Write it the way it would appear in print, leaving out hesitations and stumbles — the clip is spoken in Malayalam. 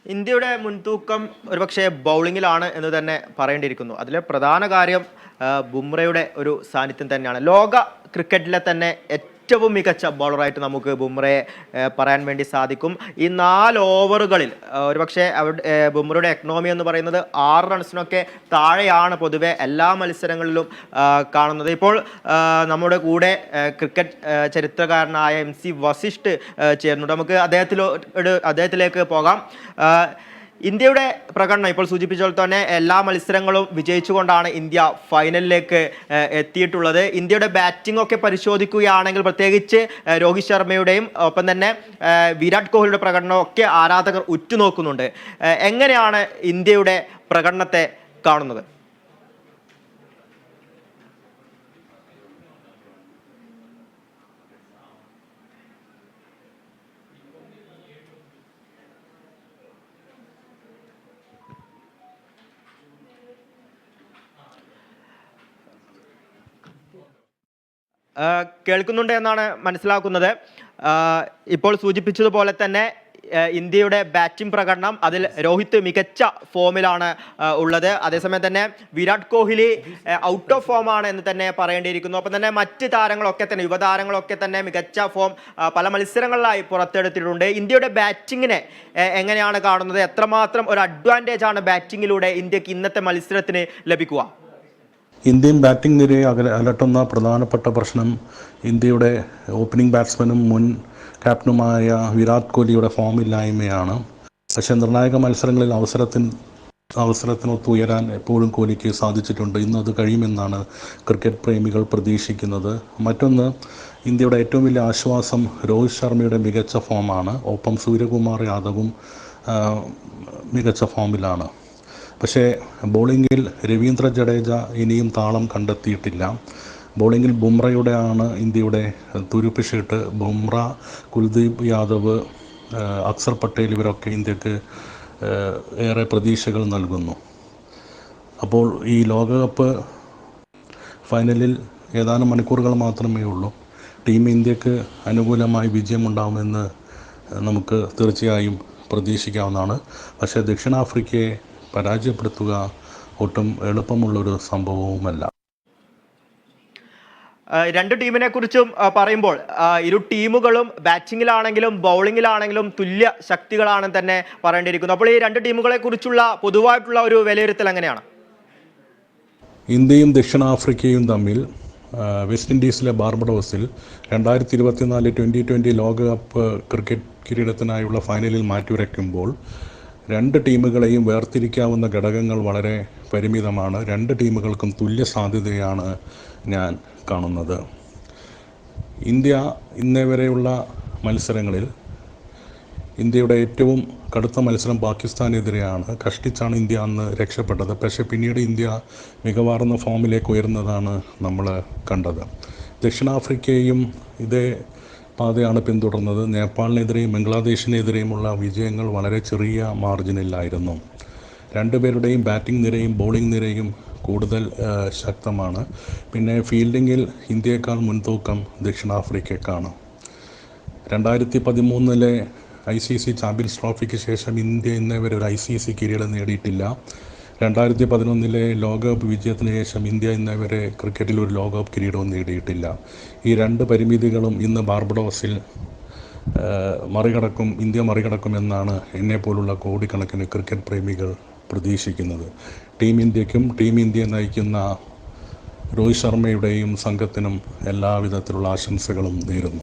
ഇന്ത്യയുടെ മുൻതൂക്കം ഒരുപക്ഷെ ബൗളിങ്ങിലാണ് എന്ന് തന്നെ പറയേണ്ടിയിരിക്കുന്നു. അതിലെ പ്രധാന കാര്യം ബുംറയുടെ ഒരു സാന്നിധ്യം തന്നെയാണ്. ലോക ക്രിക്കറ്റിലെ തന്നെ ഏറ്റവും മികച്ച ബൗളറായിട്ട് നമുക്ക് ബുംറയെ പറയാൻ വേണ്ടി സാധിക്കും. ഈ 4 ഓവറുകളിൽ ഒരുപക്ഷെ ബുംറയുടെ എക്കണോമി എന്ന് പറയുന്നത് 6 റൺസിനൊക്കെ താഴെയാണ് പൊതുവെ എല്ലാ മത്സരങ്ങളിലും കാണുന്നത്. ഇപ്പോൾ നമ്മുടെ കൂടെ ക്രിക്കറ്റ് ചരിത്രകാരനായ MC വസിഷ്ഠ് ചേർന്നുണ്ട്. നമുക്ക് അദ്ദേഹത്തിലേക്ക് പോകാം. ഇന്ത്യയുടെ പ്രകടനം ഇപ്പോൾ സൂചിപ്പിച്ച പോലെ തന്നെ എല്ലാ മത്സരങ്ങളും വിജയിച്ചുകൊണ്ടാണ് ഇന്ത്യ ഫൈനലിലേക്ക് എത്തിയിട്ടുള്ളത്. ഇന്ത്യയുടെ ബാറ്റിംഗ് ഒക്കെ പരിശോധിക്കുകയാണെങ്കിൽ പ്രത്യേകിച്ച് രോഹിത് ശർമ്മയുടെയും ഒപ്പം തന്നെ വിരാട് കോഹ്ലിയുടെ പ്രകടനമൊക്കെ ആരാധകർ ഉറ്റുനോക്കുന്നുണ്ട്. എങ്ങനെയാണ് ഇന്ത്യയുടെ പ്രകടനത്തെ കാണുന്നത്? കേൾക്കുന്നുണ്ട് എന്നാണ് മനസ്സിലാക്കുന്നത്. ഇപ്പോൾ സൂചിപ്പിച്ചതുപോലെ തന്നെ ഇന്ത്യയുടെ ബാറ്റിംഗ് പ്രകടനം അതിൽ രോഹിത് മികച്ച ഫോമിലാണ് ഉള്ളത്. അതേസമയം തന്നെ Virat Kohli out of form ആണ് എന്ന് തന്നെ പറയേണ്ടിയിരിക്കുന്നു. അപ്പം തന്നെ മറ്റ് താരങ്ങളൊക്കെ തന്നെ യുവതാരങ്ങളൊക്കെ തന്നെ മികച്ച ഫോം പല മത്സരങ്ങളിലായി പുറത്തെടുത്തിട്ടുണ്ട്. ഇന്ത്യയുടെ ബാറ്റിങ്ങിനെ എങ്ങനെയാണ് കാണുന്നത്? എത്രമാത്രം ഒരു അഡ്വാൻറ്റേജ് ആണ് ബാറ്റിങ്ങിലൂടെ ഇന്ത്യക്ക് ഇന്നത്തെ മത്സരത്തിന് ലഭിക്കുക? ഇന്ത്യൻ ബാറ്റിംഗ് നിരയെ അലട്ടുന്ന പ്രധാനപ്പെട്ട പ്രശ്നം ഇന്ത്യയുടെ ഓപ്പണിംഗ് ബാറ്റ്സ്മാനും മുൻ ക്യാപ്റ്റനുമായ വിരാട് കോഹ്ലിയുടെ ഫോമില്ലായ്മയാണ്. പക്ഷേ നിർണായക മത്സരങ്ങളിൽ അവസരത്തിനൊത്ത് ഉയരാൻ എപ്പോഴും കോഹ്ലിക്ക് സാധിച്ചിട്ടുണ്ട്. ഇന്നത് കഴിയുമെന്നാണ് ക്രിക്കറ്റ് പ്രേമികൾ പ്രതീക്ഷിക്കുന്നത്. മറ്റൊന്ന്, ഇന്ത്യയുടെ ഏറ്റവും വലിയ ആശ്വാസം രോഹിത് ശർമ്മയുടെ മികച്ച ഫോമാണ്. ഒപ്പം സൂര്യകുമാർ യാദവും മികച്ച ഫോമിലാണ്. പക്ഷേ ബോളിങ്ങിൽ രവീന്ദ്ര ജഡേജ ഇനിയും താളം കണ്ടെത്തിയിട്ടില്ല. ബോളിങ്ങിൽ ബുംറയുടെയാണ് ഇന്ത്യയുടെ തുരുപ്പ് ഷീട്ട്. ബുംറ, കുൽദീപ് യാദവ്, അക്സർ പട്ടേൽ ഇവരൊക്കെ ഇന്ത്യക്ക് ഏറെ പ്രതീക്ഷകൾ നൽകുന്നു. അപ്പോൾ ഈ ലോകകപ്പ് ഫൈനലിൽ ഏതാനും മണിക്കൂറുകൾ മാത്രമേ ഉള്ളൂ. ടീം ഇന്ത്യക്ക് അനുകൂലമായി വിജയമുണ്ടാകുമെന്ന് നമുക്ക് തീർച്ചയായും പ്രതീക്ഷിക്കാവുന്നതാണ്. പക്ഷേ ദക്ഷിണാഫ്രിക്കയെ പരാജയപ്പെടുത്തുക ഒട്ടും എളുപ്പമുള്ളൊരു സംഭവവുമല്ല. രണ്ട് ടീമിനെ കുറിച്ചും പറയുമ്പോൾ ഇരു ടീമുകളും ബാറ്റിങ്ങിലാണെങ്കിലും ബൗളിങ്ങിലാണെങ്കിലും തുല്യ ശക്തികളാണെന്ന് തന്നെ പറയേണ്ടിയിരിക്കുന്നു. അപ്പോൾ ഈ രണ്ട് ടീമുകളെ കുറിച്ചുള്ള പൊതുവായിട്ടുള്ള ഒരു വിലയിരുത്തൽ എങ്ങനെയാണ്? ഇന്ത്യയും ദക്ഷിണാഫ്രിക്കയും തമ്മിൽ വെസ്റ്റ് ഇൻഡീസിലെ ബാർബഡോസിൽ 2024 T20 ലോകകപ്പ് ക്രിക്കറ്റ് കിരീടത്തിനായുള്ള ഫൈനലിൽ മാറ്റുരയ്ക്കുമ്പോൾ രണ്ട് ടീമുകളെയും വേർതിരിക്കാവുന്ന ഘടകങ്ങൾ വളരെ പരിമിതമാണ്. രണ്ട് ടീമുകൾക്കും തുല്യ സാധ്യതയാണ് ഞാൻ കാണുന്നത്. ഇന്ത്യ ഇന്നേ വരെയുള്ള മത്സരങ്ങളിൽ ഇന്ത്യയുടെ ഏറ്റവും കടുത്ത മത്സരം പാകിസ്ഥാനെതിരെയാണ്. കഷ്ടിച്ചാണ് ഇന്ത്യ അന്ന് രക്ഷപ്പെട്ടത്. പക്ഷേ പിന്നീട് ഇന്ത്യ മികവാർന്ന ഫോമിലേക്ക് ഉയർന്നതാണ് നമ്മൾ കണ്ടത്. ദക്ഷിണാഫ്രിക്കയും ഇതേ പാതയാണ് പിന്തുടർന്നത്. നേപ്പാളിനെതിരെയും ബംഗ്ലാദേശിനെതിരെയുമുള്ള വിജയങ്ങൾ വളരെ ചെറിയ മാർജിനിലായിരുന്നു. രണ്ടുപേരുടെയും ബാറ്റിംഗ് നിരയും ബോളിംഗ് നിരയും കൂടുതൽ ശക്തമാണ്. പിന്നെ ഫീൽഡിങ്ങിൽ ഇന്ത്യയേക്കാൾ മുൻതൂക്കം ദക്ഷിണാഫ്രിക്കയ്ക്കാണ്. 2013 ICC ചാമ്പ്യൻസ് ട്രോഫിക്ക് ശേഷം ഇന്ത്യ ഇന്നേവരെ ഒരു ICC കിരീടം നേടിയിട്ടില്ല. 2011 ലോകകപ്പ് വിജയത്തിന് ശേഷം ഇന്ത്യ ഇന്നേവരെ ക്രിക്കറ്റിൽ ഒരു ലോകകപ്പ് കിരീടവും നേടിയിട്ടില്ല. ഈ രണ്ട് പരിമിതികളും ഇന്ന് ബാർബഡോസിൽ ഇന്ത്യ മറികടക്കുമെന്നാണ് എന്നെപ്പോലുള്ള കോടിക്കണക്കിന് ക്രിക്കറ്റ് പ്രേമികൾ പ്രതീക്ഷിക്കുന്നത്. ടീം ഇന്ത്യക്കും ടീം ഇന്ത്യയെ നയിക്കുന്ന രോഹിത് ശർമ്മയുടെയും സംഘത്തിനും എല്ലാവിധത്തിലുള്ള ആശംസകളും നേരുന്നു.